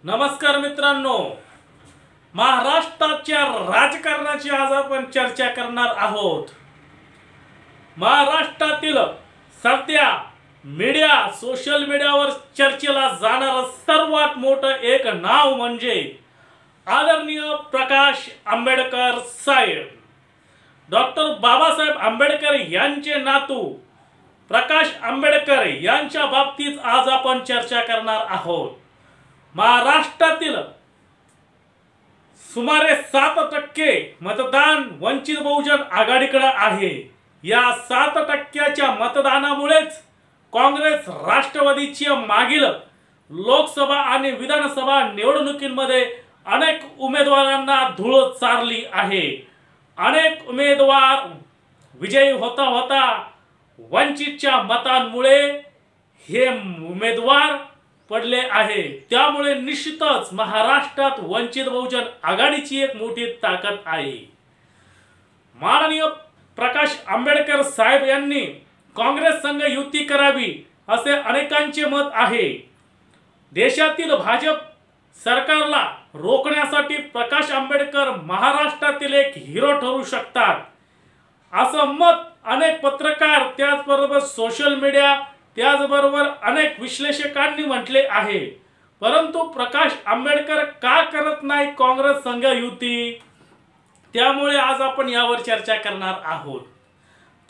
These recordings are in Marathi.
नमस्कार मित्रांनो, महाराष्ट्राच्या राजकारणाची आज आपण चर्चा करणार आहोत। महाराष्ट्रातील सध्या सोशल मीडियावर चर्चेला जाणारं सर्वात मोठं एक नाव म्हणजे आदरणीय प्रकाश आंबेडकर साहेब। डॉक्टर बाबासाहेब आंबेडकर यांचे नातू प्रकाश आंबेडकर यांच्या बाबतीत आज आपण चर्चा करणार आहोत। महाराष्ट्रातील सुमारे 7% मतदान वंचित बहुजन आघाडीकडे आहे। या 7%च्या मतदानामुळेच काँग्रेस राष्ट्रवादीच्या मागील लोकसभा आणि विधानसभा निवडणुकीमध्ये अनेक उमेदवारांना धूळ चारली आहे। अनेक उमेदवार विजयी होता होता वंचितच्या मतांमुळे हे उमेदवार पडले आहे। त्यामुळे निश्चितच महाराष्ट्रात वंचित बहुजन आघाडीची एक मोठी ताकद आहे। माननीय प्रकाश आंबेडकर साहेब यांनी काँग्रेस संघ युती करावी असे अनेकांचे मत आहे। देशातील भाजप सरकारला रोखण्यासाठी प्रकाश आंबेडकर महाराष्ट्रातील एक हिरो ठरू शकतात असं मत अनेक पत्रकार त्याचबरोबर सोशल मीडिया त्याचबरोबर अनेक विश्लेषकांनी म्हटले आहे। परंतु प्रकाश आंबेडकर का करत नाही काँग्रेस संघ युती, त्यामुळे आज आपण यावर चर्चा करणार आहोत।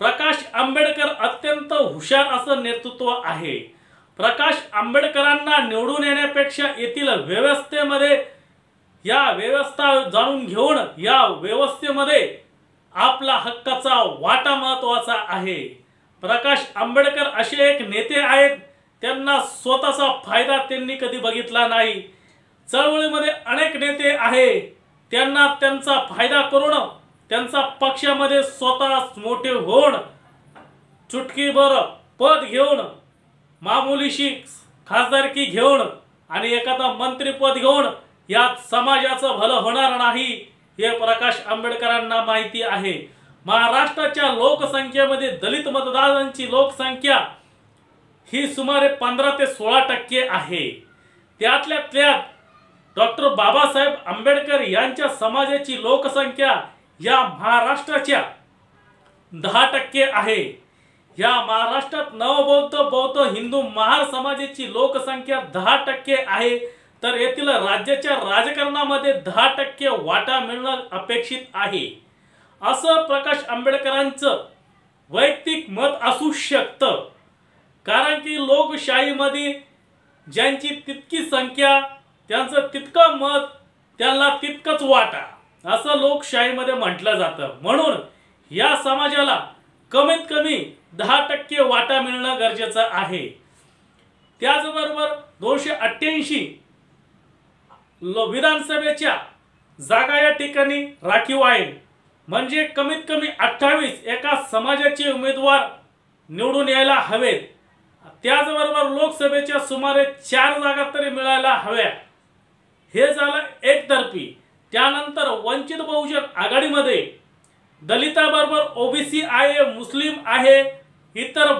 प्रकाश आंबेडकर अत्यंत हुशार असं नेतृत्व आहे। प्रकाश आंबेडकरांना निवडून येण्यापेक्षा येथील व्यवस्थेमध्ये या व्यवस्था जाणून घेऊन या व्यवस्थेमध्ये आपला हक्काचा वाटा महत्त्वाचा आहे। प्रकाश आंबेडकर असे एक नेते आहेत, त्यांना स्वतःचा फायदा त्यांनी कधी बघितला नाही। चळवळीमध्ये अनेक नेते आहेत, त्यांना त्यांचा फायदा करून त्यांचा पक्षामध्ये स्वतः मोठे होऊन चुटकीभर पद घेऊन मामुलीशी खासदारकी घेऊन आणि एखादा मंत्रीपद घेऊन यात समाजाचं भलं होणार नाही हे प्रकाश आंबेडकरांना माहिती आहे। महाराष्ट्राच्या लोकसंख्येमध्ये दलित मतदारांची लोकसंख्या ही सुमारे 15 ते 16% आहे। त्यातल्या त्यात डॉक्टर बाबासाहेब आंबेडकर यांच्या समाजाची लोकसंख्या या महाराष्ट्राच्या 10% आहे। या महाराष्ट्रात नवबौद्ध बौद्ध हिंदू महार समाजाची लोकसंख्या 10% आहे, तर येथील राज्याच्या राजकारणामध्ये 10% वाटा मिळणं अपेक्षित आहे असं प्रकाश आंबेडकरांचं वैयक्तिक मत असू शकतं। कारण की लोकशाहीमध्ये ज्यांची तितकी संख्या त्यांचं तितकं मत त्यांना तितकंच वाटा असं लोकशाहीमध्ये म्हटलं जातं। म्हणून या समाजाला कमीत कमी 10% वाटा मिळणं गरजेचं आहे। त्याचबरोबर 288 विधानसभेच्या जागा या ठिकाणी राखीव आहेत, म्हणजे कमीत कमी 28 एका समाजाचे उमेदवार निवडून यायला हवेत। त्याचबरोबर लोकसभेच्या सुमारे 4 जागा तरी मिळायला हव्या। हे झालं एकतर्फी। त्यानंतर वंचित बहुजन आघाडीमध्ये दलिताबरोबर ओबीसी आहे, मुस्लिम आहे, इतर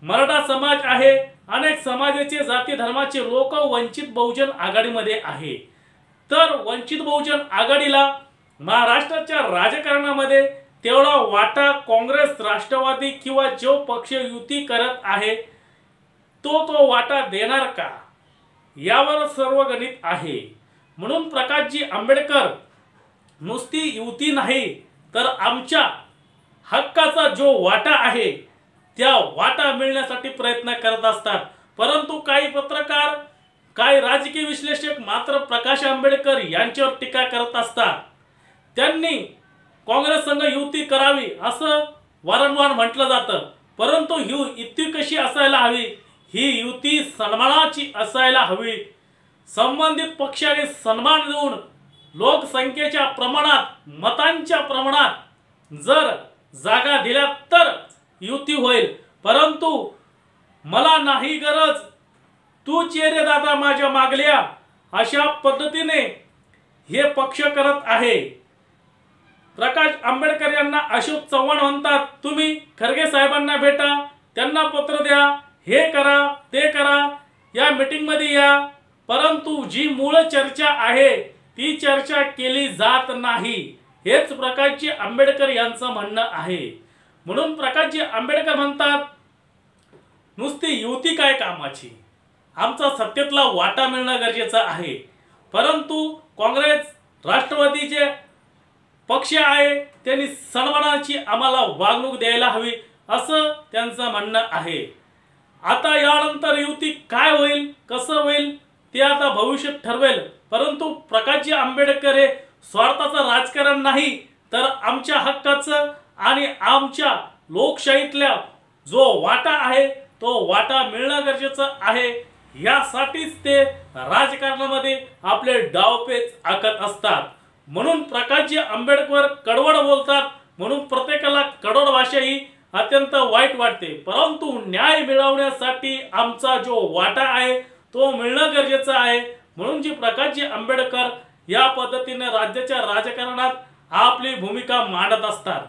मराठा समाज आहे, अनेक समाजाचे जाती धर्माचे लोक वंचित बहुजन आघाडीमध्ये आहे। तर वंचित बहुजन आघाडीला महाराष्ट्राच्या राजकारणामध्ये तेवढा वाटा काँग्रेस राष्ट्रवादी किंवा जो पक्ष युती करत आहे तो वाटा देणार का, यावर सर्व गणित आहे। म्हणून प्रकाशजी आंबेडकर नुसती युती नाही तर आमच्या हक्काचा जो वाटा आहे त्या वाटा मिळण्यासाठी प्रयत्न करत असतात। परंतु काही पत्रकार काही राजकीय विश्लेषक मात्र प्रकाश आंबेडकर यांच्यावर टीका करत असतात। त्यांनी काँग्रेस संघ युती करावी असं वारंवार म्हटलं जातं, परंतु ही युती कशी असायला हवी, ही युती सन्मानाची असायला हवी। संबंधित पक्षाने सन्मान देऊन लोकसंख्येच्या प्रमाणात मतांच्या प्रमाणात जर जागा दिल्या तर युती होईल। परंतु मला नाही गरज तू चेहरे दादा माझ्या मागल्या अशा पद्धतीने हे पक्ष करत आहे। प्रकाश आंबेडकर यांना अशोक चव्हाण म्हणतात, तुम्ही खरगे साहेबांना भेटा, त्यांना पत्र द्या, हे करा ते करा, या मीटिंग मध्ये या, परंतु जी मूळ चर्चा आहे ती चर्चा केली जात नाही, हेच प्रकाशजी आंबेडकर यांचं म्हणणं आहे. म्हणून प्रकाशजी आंबेडकर म्हणतात, नुसती युती काय कामाची, आमचा सत्तेतला वाटा मिळणं गरजेचं आहे. परंतु काँग्रेस राष्ट्रवादीचे पक्ष आहे त्यांनी सन्मानाची आम्हाला वागणूक द्यायला हवी, असं त्यांचं म्हणणं आहे. आता यानंतर युती काय होईल, कसं होईल ते आता भविष्य ठरवेल. परंतु प्रकाशजी आंबेडकर हे स्वार्थाचं राजकारण नाही, तर आमच्या हक्काचं आणि आमच्या लोकशाहीतल्या जो वाटा आहे तो वाटा मिळणं गरजेचं आहे. यासाठीच ते राजकारणामध्ये आपले डावपेच आखत असतात. म्हणून प्रकाशजी आंबेडकर कडवड बोलतात. म्हणून प्रत्येकाला कडवड भाषा ही अत्यंत वाईट वाटते. परंतु न्याय मिळवण्यासाठी आमचा जो वाटा आहे तो मिळणं गरजेचं आहे. म्हणून जी प्रकाशजी आंबेडकर या पद्धतीने राज्याच्या राजकारणात आपली भूमिका मांडत असतात.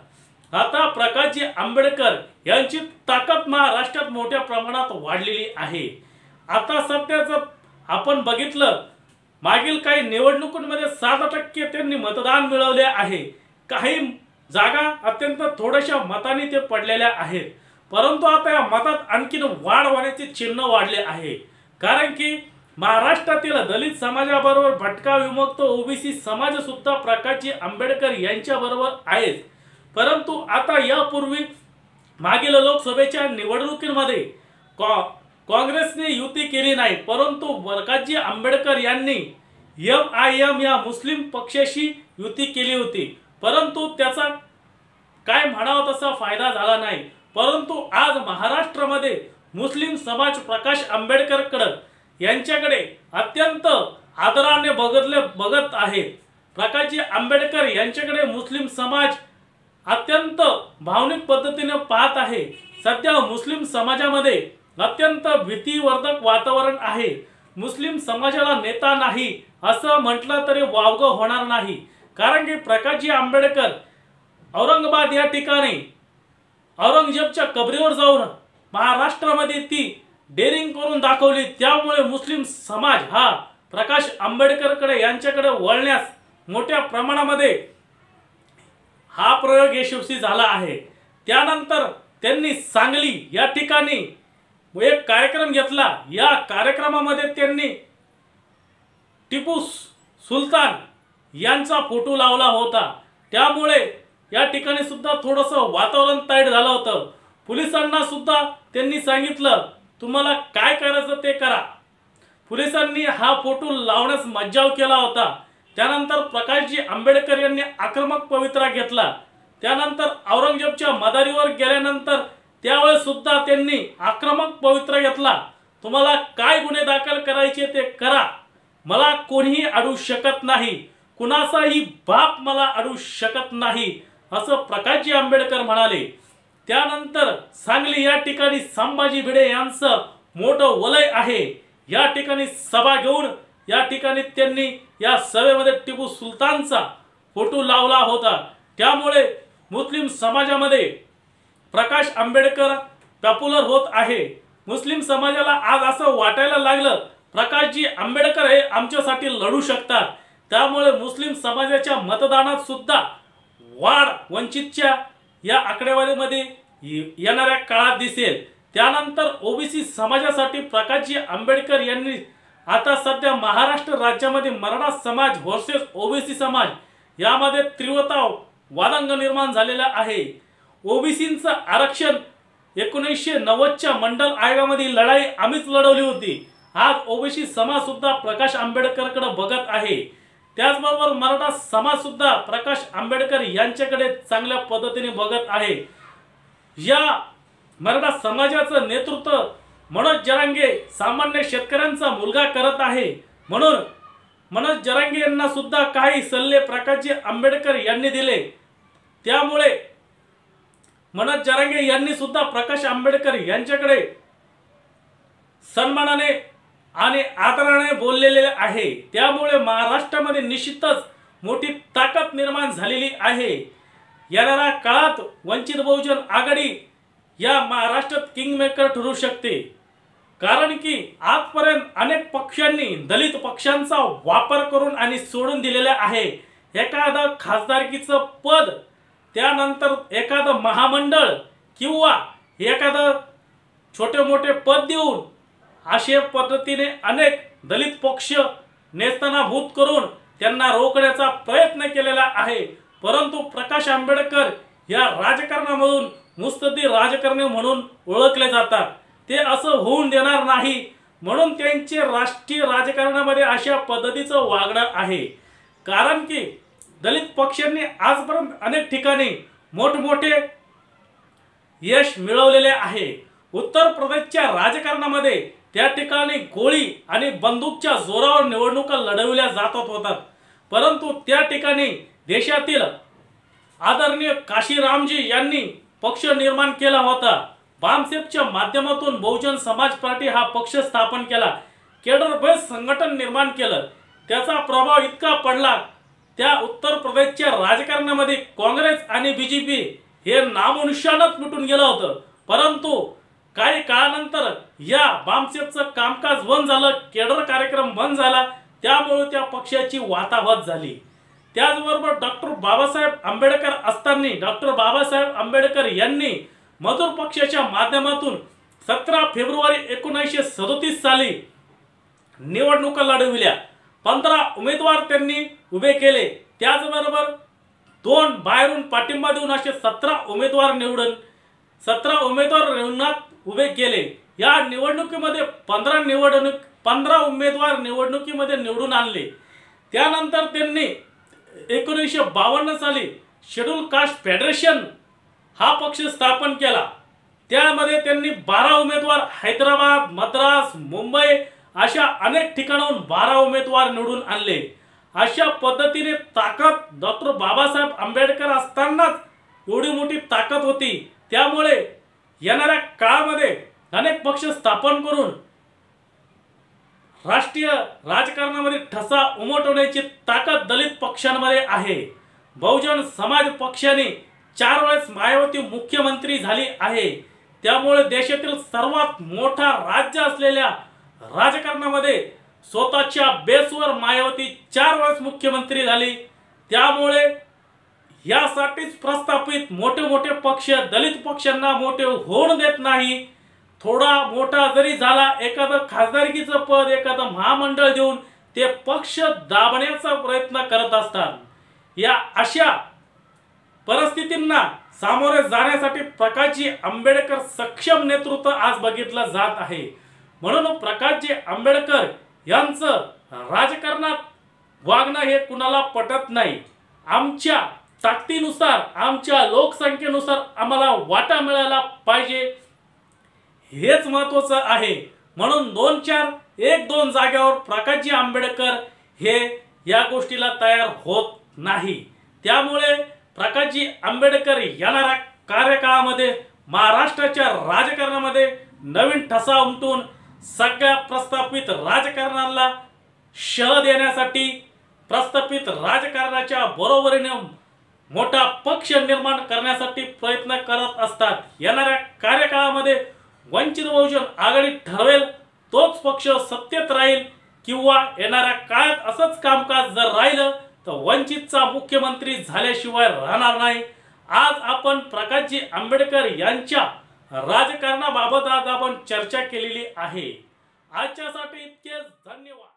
आता प्रकाशजी आंबेडकर यांची ताकद महाराष्ट्रात मोठ्या प्रमाणात वाढलेली आहे. आता सध्याच आपण बघितलं, मागील काही निवडणुकांमध्ये 7% त्यांनी मतदान मिळवले आहे. काही जागा अत्यंत थोड्याशा मतांनी ते पडलेल्या आहेत. परंतु आता या मतात आणखीन वाढ होण्याचे चिन्ह वाढले आहे. कारण की महाराष्ट्रातील दलित समाजाबरोबर भटका विमुक्त ओबीसी समाज सुद्धा प्रकाशजी आंबेडकर यांच्या बरोबर आहेत. परंतु आता यापूर्वी मागील लोकसभेच्या निवडणुकीमध्ये काँग्रेसने युती केली नाही, परंतु प्रकाशजी आंबेडकर यांनी MIM या मुस्लिम पक्षाशी युती केली होती. परंतु त्याचा काय म्हणावा तसा फायदा झाला नाही. परंतु आज महाराष्ट्रामध्ये मुस्लिम समाज प्रकाश आंबेडकरकडे यांच्याकडे अत्यंत आदराने बघत आहेत. प्रकाशजी आंबेडकर यांच्याकडे मुस्लिम समाज अत्यंत भावनिक पद्धतीने पाहत आहे. सध्या मुस्लिम समाजामध्ये अत्यंत भीतीवर्धक वातावरण आहे. मुस्लिम समाजाला नेता नाही असं म्हटलं तरी वावगं होणार नाही. कारण की प्रकाशजी आंबेडकर औरंगाबाद या ठिकाणी औरंगजेबच्या कबरीवर जाऊन महाराष्ट्रामध्ये ती डेअरिंग करून दाखवली. त्यामुळे मुस्लिम समाज हा प्रकाश आंबेडकरकडे यांच्याकडे वळण्यास मोठ्या प्रमाणामध्ये हा प्रयोग यशस्वी झाला आहे. त्यानंतर त्यांनी सांगली या ठिकाणी एक कार्यक्रम घेतला. या कार्यक्रमामध्ये त्यांनी टिपू सुलतान यांचा फोटो लावला होता. त्यामुळे या ठिकाणी सुद्धा थोडंसं वातावरण ताईट झालं होतं. पोलिसांना सुद्धा त्यांनी सांगितलं तुम्हाला काय करायचं ते करा. पोलिसांनी हा फोटो लावण्यास मज्जाव केला होता. त्यानंतर प्रकाशजी आंबेडकर यांनी आक्रमक पवित्रा घेतला. त्यानंतर औरंगजेबच्या मदारीवर गेल्यानंतर त्यावेळेस सुद्धा त्यांनी आक्रमक पवित्रा घेतला. तुम्हाला काय गुन्हे दाखल करायचे ते करा, मला कोणीही अडवू शकत नाही, कुणाचाही बाप मला अडवू शकत नाही, असं प्रकाशजी आंबेडकर म्हणाले. त्यानंतर सांगली या ठिकाणी संभाजी भिडे यांचं मोठं वलय आहे. या ठिकाणी सभा घेऊन या ठिकाणी त्यांनी या सभेमध्ये टिपू सुलतानचा फोटो लावला होता. त्यामुळे मुस्लिम समाजामध्ये प्रकाश आंबेडकर पॉप्युलर होत आहे. मुस्लिम समाजाला आज असं वाटायला लागलं प्रकाशजी आंबेडकर हे आमच्यासाठी लढू शकतात. त्यामुळे मुस्लिम समाजाच्या मतदानात सुद्धा वाढ वंचितच्या या आकडेवारीमध्ये येणाऱ्या काळात दिसेल. त्यानंतर ओबीसी समाजासाठी प्रकाशजी आंबेडकर यांनी आता सध्या महाराष्ट्र राज्यामध्ये मराठा समाज वर्सेस ओबीसी समाज यामध्ये तीव्रता वादंग निर्माण झालेला आहे. ओबीसींचं आरक्षण 1990च्या मंडल आयोगामध्ये लढाई आम्हीच लढवली होती. आज ओबीसी समाज सुद्धा प्रकाश आंबेडकरकडे बघत आहे. त्याचबरोबर मराठा समाज सुद्धा प्रकाश आंबेडकर यांच्याकडे चांगल्या पद्धतीने बघत आहे. या मराठा समाजाचं नेतृत्व मनोज जरांगे सामान्य शेतकऱ्यांचा मुलगा करत आहे. म्हणून मनोज जरांगे यांना सुद्धा काही सल्ले प्रकाशजी आंबेडकर यांनी दिले. त्यामुळे मनोज जरांगे यांनी सुद्धा प्रकाश आंबेडकर यांच्याकडे सन्मानाने आणि आदराने बोललेले आहे. त्यामुळे महाराष्ट्रामध्ये निश्चितच मोठी ताकद निर्माण झालेली आहे. येणाऱ्या काळात वंचित बहुजन आघाडी या महाराष्ट्रात किंगमेकर ठरू शकते. कारण की आजपर्यंत अनेक पक्षांनी दलित पक्षांचा वापर करून आणि सोडून दिलेला आहे। एखादं खासदारकीचं पद, त्यानंतर एखादं महामंडळ किंवा एखादं छोटे मोठे पद देऊन अशा पद्धतीने अनेक दलित पक्ष नेस्तनाभूत करून त्यांना रोखण्याचा प्रयत्न केलेला आहे। परंतु प्रकाश आंबेडकर या राजकारणामधून मुत्सद्दी राजकारणी म्हणून ओळखले जातात। ते असं होऊन देणार नाही, म्हणून त्यांचे राष्ट्रीय राजकारणामध्ये अशा पद्धतीचं वागणं आहे। कारण की दलित पक्षांनी आजपर्यंत अनेक ठिकाणी मोठमोठे यश मिळवलेले आहे। उत्तर प्रदेशच्या राजकारणामध्ये त्या ठिकाणी गोळी आणि बंदूकच्या जोरावर निवडणुका लढवल्या जात होतात, परंतु त्या ठिकाणी देशातील आदरणीय काशीरामजी यांनी पक्ष निर्माण केला होता। बामसेफच्या माध्यमातून बहुजन समाज पार्टी हा पक्ष स्थापन केला, केडर बेस संघटन निर्माण केलं। त्याचा प्रभाव इतका पडला, त्या उत्तर प्रदेशच्या राजकारणामध्ये काँग्रेस आणि बीजेपी हे नामोनिशाणच मिटून गेलं होतं। परंतु काही काळानंतर या बामसेफचं कामकाज बंद झालं, केडर कार्यक्रम बंद झाला, त्यामुळे त्या पक्षाची वाताहत झाली। त्याचबरोबर डॉक्टर बाबासाहेब आंबेडकर असताना डॉक्टर बाबासाहेब आंबेडकर यांनी मजूर पक्षाच्या माध्यमातून 17 फेब्रुवारी 1937 साली निवडणुका लढविल्या। 15 उमेदवार त्यांनी उभे केले। त्याचबरोबर 2 बाहेरून पाठिंबा देऊन असे 17 उमेदवार रिंगणात उभे केले। या निवडणुकीमध्ये 15 उमेदवार निवडणुकीमध्ये निवडून आणले। त्यानंतर त्यांनी 1952 साली शेड्यूल कास्ट फेडरेशन हा पक्ष स्थापन केला। त्यामध्ये त्यांनी 12 उमेदवार हैदराबाद, मद्रास, मुंबई अशा अनेक ठिकाणाहून 12 उमेदवार निवडून आणले। अशा पद्धतीने ताकद डॉक्टर बाबासाहेब आंबेडकर असतानाच एवढी मोठी ताकद होती। त्यामुळे येणाऱ्या काळामध्ये अनेक पक्ष स्थापन करून राष्ट्रीय राजकारणामध्ये ठसा उमटवण्याची ताकद दलित पक्षांमध्ये आहे। बहुजन समाज पक्षाने 4 वेळेस मायावती मुख्यमंत्री झाली आहे। त्यामुळे देशातील सर्वात मोठा राज्य असलेल्या राजकारणामध्ये स्वतःच्या बेसवर मायावती 4 वेळेस मुख्यमंत्री झाली। त्यामुळे यासाठीच प्रस्थापित मोठे मोठे पक्ष दलित पक्षांना मोठे होऊन देत नाही। थोडा मोठा जरी झाला, एखादं खासदारकीचं पद, एखादं महामंडळ देऊन ते पक्ष दाबण्याचा प्रयत्न करत असतात। या अशा परिस्थितींना सामोरे जाण्यासाठी प्रकाशजी आंबेडकर सक्षम नेतृत्व आज बघितलं जात आहे। म्हणून प्रकाशजी आंबेडकर यांचं राजकारणात वागणं हे कुणाला पटत नाही। आमच्या ताकदीनुसार, आमच्या लोकसंख्येनुसार आम्हाला वाटा मिळाला पाहिजे, हेच महत्त्वाचं आहे। म्हणून 1-2 जागेवर प्रकाशजी आंबेडकर हे या गोष्टीला तयार होत नाही। त्यामुळे प्रकाशजी आंबेडकर येणाऱ्या कार्यकाळामध्ये महाराष्ट्राच्या राजकारणामध्ये नवीन ठसा उमटून सगळ्या प्रस्थापित राजकारणाला शह देण्यासाठी, प्रस्थापित राजकारणाच्या बरोबरीने मोठा पक्ष निर्माण करण्यासाठी प्रयत्न करत असतात। येणाऱ्या कार्यकाळामध्ये वंचित बहुजन आघाडी ठरवेल तोच पक्ष सत्तेत राहील, किंवा येणाऱ्या काळात असंच कामकाज जर राहिलं तर वंचितचा मुख्यमंत्री झाल्याशिवाय राहणार नाही। आज आपण प्रकाशजी आंबेडकर यांच्या राजकारणाबाबत आज आपण चर्चा केलेली आहे। आजच्यासाठी इतकेच, धन्यवाद।